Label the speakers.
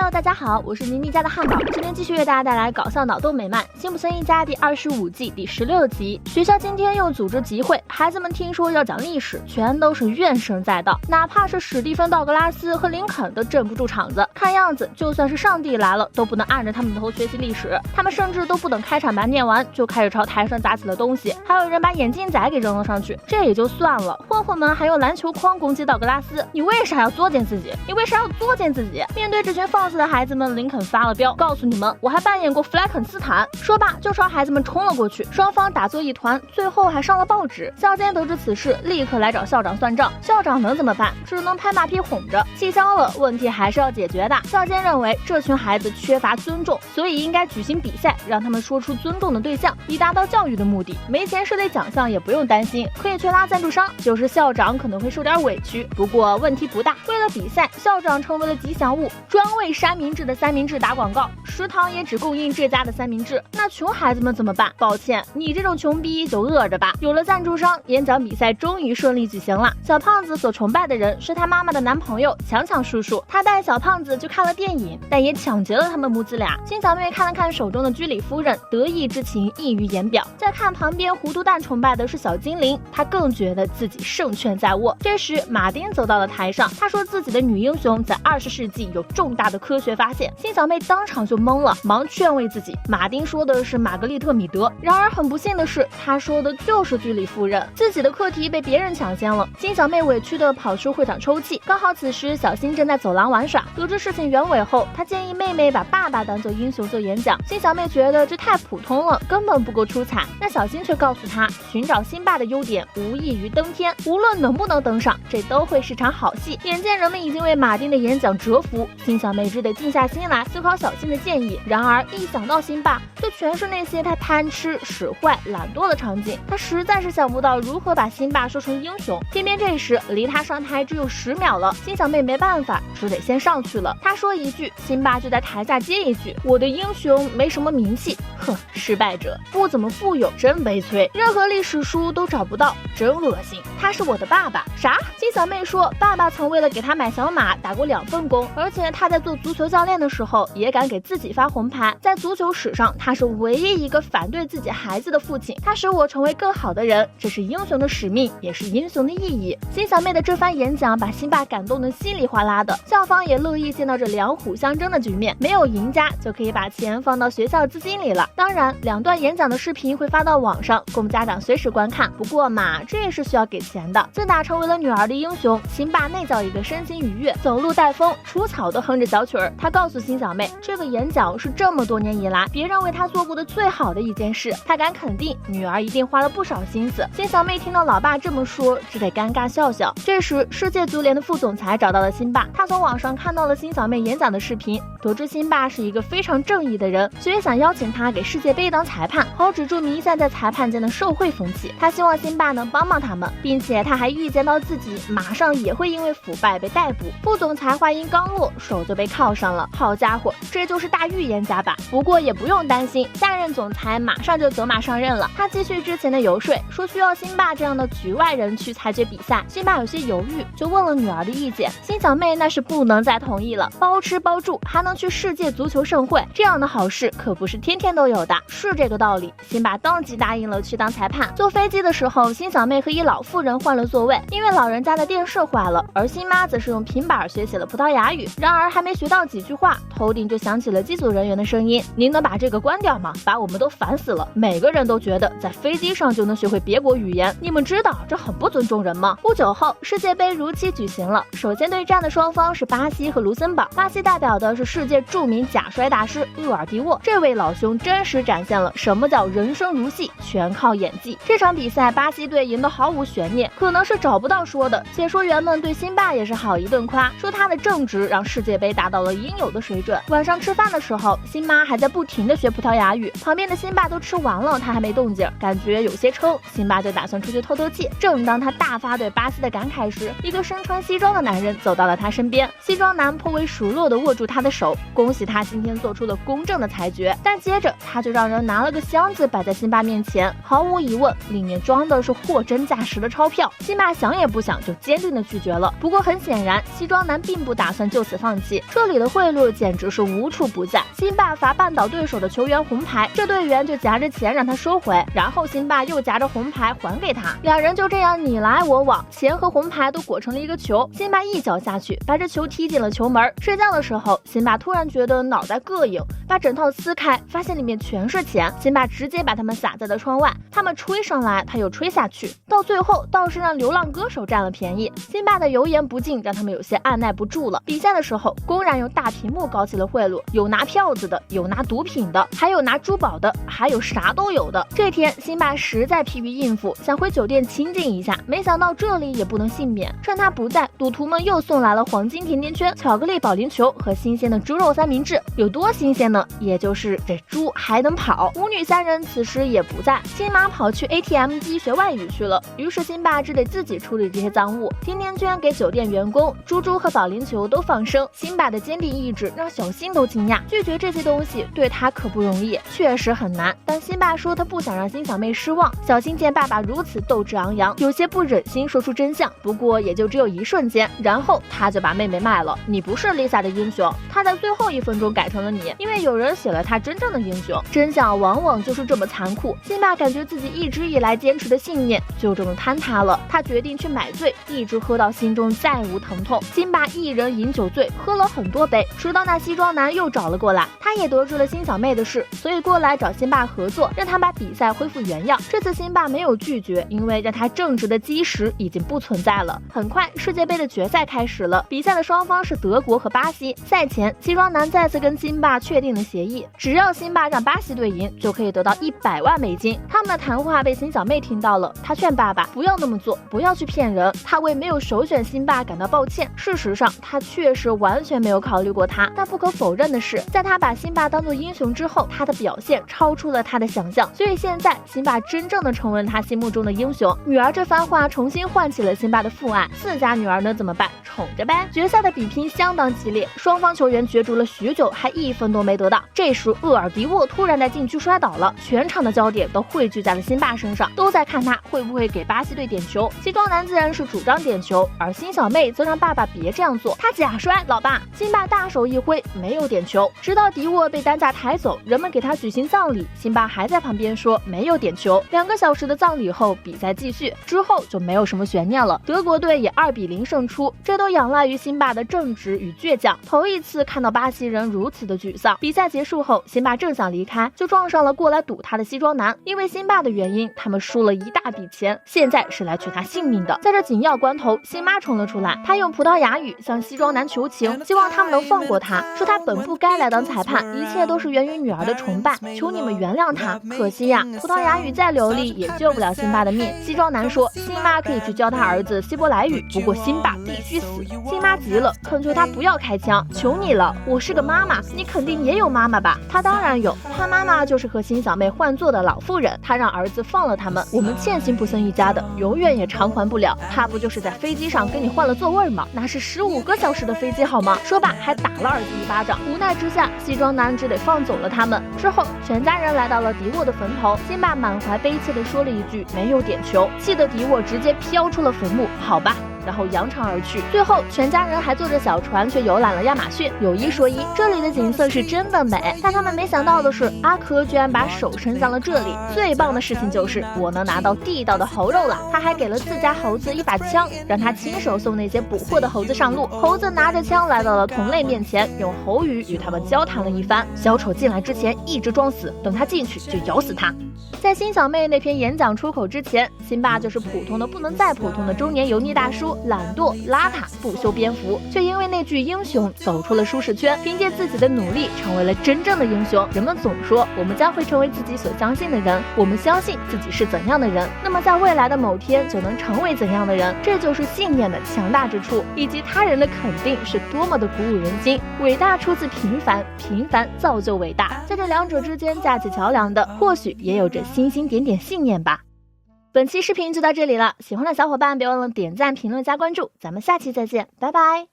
Speaker 1: Hello， 大家好，我是妮妮家的汉堡，今天继续为大家带来搞笑脑洞美漫《辛普森一家》第25季第16集。学校今天又组织集会，孩子们听说要讲历史，全都是怨声载道，哪怕是史蒂芬·道格拉斯和林肯都镇不住场子。看样子，就算是上帝来了，都不能按着他们的头学习历史。他们甚至都不等开场白念完，就开始朝台上砸起了东西，还有人把眼镜仔给扔了上去。这也就算了，混混们还用篮球框攻击道格拉斯，你为啥要作践自己？你为啥要作践自己？面对这群放肆的孩子们，林肯发了飙，告诉你们，我还扮演过弗莱肯斯坦。说罢就朝孩子们冲了过去，双方打作一团，最后还上了报纸。校监得知此事，立刻来找校长算账。校长能怎么办？只能拍马屁哄着。气消了，问题还是要解决的。校监认为这群孩子缺乏尊重，所以应该举行比赛，让他们说出尊重的对象，以达到教育的目的。没钱设立奖项也不用担心，可以去拉赞助商，就是校长可能会受点委屈，不过问题不大。为了比赛，校长成为了吉祥物，专为三明治的三明治打广告，食堂也只供应这家的三明治。那穷孩子们怎么办？抱歉，你这种穷逼就饿着吧。有了赞助商，演讲比赛终于顺利举行了。小胖子所崇拜的人是他妈妈的男朋友强强叔叔，他带小胖子去看了电影，但也抢劫了他们母子俩。金小妹看了看手中的居里夫人，得意之情溢于言表。再看旁边糊涂蛋崇拜的是小精灵，他更觉得自己胜券在握。这时马丁走到了台上，他说自己的女英雄在20世纪有重大的科学发现。金小妹当场就懵了，忙劝慰自己，马丁说的是玛格丽特米德，然而很不幸的是，他说的就是居里夫人，自己的课题被别人抢先了。金小妹委屈地跑出会场抽泣，刚好此时小新正在走廊玩耍，得知事情原委后，他建议妹妹把爸爸当做英雄做演讲。金小妹觉得这太普通了，根本不够出彩。那小新却告诉她，寻找辛巴的优点无异于登天，无论能不能登上，这都会是场好戏。眼见人们已经为马丁的演讲折服，金小妹只得静下心来思考小新的建议。然而一想到辛巴，就全是那些他贪吃、使坏、懒惰的场景，他实在是想不到如何把辛巴说成英雄。偏偏这时离他上台只有10秒了，金小妹没办法，只得先上去了。他说一句，辛巴就在台下接一句，我的英雄没什么名气，哼，失败者，不怎么富有，真悲催，任何历史书都找不到，真恶心。他是我的爸爸。啥？金小妹说，爸爸曾为了给他买小马打过2份工，而且他在做足球教练的时候也敢给自己发红牌。在足球史上，他是唯一一个反对自己孩子的父亲。他使我成为更好的人，这是英雄的使命，也是英雄的意义。金小妹的这番演讲把辛巴感动得稀里哗啦的，校方也乐意见到这两虎相争的局面，没有赢家就可以把钱放到学校资金里了。当然，2段演讲的视频会发到网上，供家长随时观看。不过嘛，这也是需要给钱的。自打成为了女儿的英雄，辛巴那叫一个身心愉悦，走路带风，除草都哼着小曲儿。他告诉金小妹，这个演讲是这么多年以来别人为他做过的最好的一件事，他敢肯定女儿一定花了不少心思。金小妹听到老爸这么说，只得尴尬笑笑。这时世界足联的副总裁找到了辛巴，他从网上看到了金小妹演讲的视频，得知辛巴是一个非常正义的人，所以想邀请他给世界杯当裁判，好止住弥散在裁判间的受贿风气。他希望辛巴能帮帮他们，并且他还预见到自己马上也会因为腐败被逮捕。副总裁话音刚落，手就被铐上了。好家伙，这就是大预言家吧？不过也不用担心，下任总裁马上就走马上任了。他继续之前的游说，说需要辛巴这样的局外人去裁决比赛。辛巴有些犹豫，就问了女儿的意见。金小妹那是不能再同意了，包吃包住，还能去世界足球盛会，这样的好事可不是天天都有的。是这个道理，辛巴当即答应了去当裁判。坐飞机的时候，辛小妹和一老妇人换了座位，因为老人家的电视坏了，而辛妈则是用平板学起了葡萄牙语。然而还没学到几句话，头顶就响起了机组人员的声音，您能把这个关掉吗？把我们都烦死了，每个人都觉得在飞机上就能学会别国语言，你们知道这很不尊重人吗？不久后，世界杯如期举行了。首先对战的双方是巴西和卢森堡，巴西代表的是世界著名假摔大师厄尔迪沃。这位老兄真实展现了什么叫人生如戏，全靠演技。这场比赛巴西队赢得毫无悬念，可能是找不到说的。解说员们对辛巴也是好一顿夸，说他的正直让世界杯达到了应有的水准。晚上吃饭的时候，辛妈还在不停地学葡萄牙语，旁边的辛巴都吃完了，他还没动静，感觉有些撑。辛巴就打算出去透透气。正当他大发对巴西的感慨时，一个身穿西装的男人走到了他身边。西装男颇为熟络地握住他的手，恭喜他今天做出了公正的裁决。但接着他就让人拿了个箱子摆在辛巴面前，毫无疑问，里面装的是货真价实的钞票。辛巴想也不想就坚定地拒绝了。不过很显然，西装男并不打算就此放弃，这里里的贿赂简直是无处不在。辛巴罚绊倒对手的球员红牌，这队员就夹着钱让他收回，然后辛巴又夹着红牌还给他，两人就这样你来我往，钱和红牌都裹成了一个球。辛巴一脚下去，把这球踢进了球门。睡觉的时候，辛巴突然觉得脑袋膈应，把枕套撕开，发现里面全是钱。辛巴直接把它们撒在了窗外，他们吹上来，他又吹下去，到最后倒是让流浪歌手占了便宜。辛巴的油盐不进让他们有些按耐不住了。比赛的时候，公然用大屏幕搞起了贿赂，有拿票子的，有拿毒品的，还有拿珠宝的，还有啥都有的。这天，辛巴实在疲于应付，想回酒店清静一下，没想到这里也不能幸免。趁他不在，赌徒们又送来了黄金甜甜圈、巧克力保龄球和新鲜的猪肉三明治。有多新鲜呢？也就是这猪还能跑。母女三人此时也不在，辛巴跑去 ATM 机学外语去了。于是辛巴只得自己处理这些赃物。甜甜圈给酒店员工，猪猪和保龄球都放生。辛巴的坚定意志让小新都惊讶，拒绝这些东西对他可不容易，确实很难。但辛巴说他不想让辛小妹失望。小新见爸爸如此斗志昂扬，有些不忍心说出真相，不过也就只有一瞬间，然后他就把妹妹卖了。你不是 Lisa 的英雄，他在最后1分钟改成了你，因为有人写了他真正的英雄。真相往往就是这么残酷。辛巴感觉自己一直以来坚持的信念就这么坍塌了，他决定去买醉，一直喝到心中再无疼痛。辛巴一人饮酒醉，喝了很多杯，直到那西装男又找了过来，他也得知了辛小妹的事，所以过来找辛巴合作，让他把比赛恢复原样。这次辛巴没有拒绝，因为让他正直的基石已经不存在了。很快世界杯的决赛开始了，比赛的双方是德国和巴西。赛前西装男再次跟辛巴确定了协议，只要辛巴让巴西队赢，就可以得到100万美金。他们的谈话被辛小妹听到了，她劝爸爸不要那么做，不要去骗人。她为没有首选辛巴感到抱歉，事实上她确实完全没有考虑过他。但不可否认的是，在他把辛巴当作英雄之后，他的表现超出了他的想象，所以现在辛巴真正的成为了他心目中的英雄。女儿这番话重新唤起了辛巴的父爱，4家女儿能怎么办？宠着呗。决赛的比拼相当激烈，双方球员角逐了许久，还1分都没得到。这时厄尔迪沃突然在禁区摔倒了，全场的焦点都汇聚在了辛巴身上，都在看他会不会给巴西队点球。西装男自然是主张点球，而辛小妹则让爸爸别这样做，他假摔，老爸。辛巴大手一挥，没有点球。直到迪沃被担架抬走，人们给他举行葬礼，辛巴还在旁边说没有点球。2个小时的葬礼后，比赛继续，之后就没有什么悬念了。德国队也2-0胜出，这都仰赖于辛巴的正直与倔强。头一次看到巴西人如此的沮丧。比赛结束后，辛巴正想离开，就撞上了过来堵他的西装男。因为辛巴的原因，他们输了一大笔钱，现在是来取他性命的。在这紧要关头，辛妈冲了出来，她用葡萄牙语向西装男求情，希望他们能放过他，说他本不该来当裁判，一切都是源于女儿的崇拜，求你们原谅他。可惜呀，葡萄牙语再流利也救不了辛巴的命。西装男说，辛妈可以去教他儿子希伯来语，不过辛巴必须死。辛妈急了，恳求他不要开枪，求你了，我是个妈妈，你肯定也有妈妈吧？他当然有，他妈妈就是和辛小妹换座的老妇人，他让儿子放了他们，我们欠辛普森一家的，永远也偿还不了。他不就是在飞机上跟你换了座位吗？那是15个小时的飞机好吗？说罢还打了儿子一巴掌。无奈之下，西装男只得放走了他们。之后全家人来到了迪沃的坟头，辛巴满怀悲切地说了一句没有点球，气得迪沃直接飘出了坟墓。好吧，然后扬长而去。最后全家人还坐着小船去游览了亚马逊。有一说一，这里的景色是真的美，但他们没想到的是，阿珂居然把手伸向了这里。最棒的事情就是我能拿到地道的猴肉了。他还给了自家猴子一把枪，让他亲手送那些捕获的猴子上路。猴子拿着枪来到了同类面前，用猴语与他们交谈了一番。小丑进来之前一直装死，等他进去就咬死他。在辛小妹那篇演讲出口之前，辛巴就是普通的不能再普通的中年油腻大叔，懒惰邋遢，不修边幅，却因为那句英雄走出了舒适圈，凭借自己的努力成为了真正的英雄。人们总说我们将会成为自己所相信的人，我们相信自己是怎样的人，那么在未来的某天就能成为怎样的人。这就是信念的强大之处，以及他人的肯定是多么的鼓舞人心。伟大出自平凡，平凡造就伟大，在这两者之间架起桥梁的，或许也有着星星点点信念吧。本期视频就到这里了，喜欢的小伙伴别忘了点赞、评论、加关注，咱们下期再见，拜拜。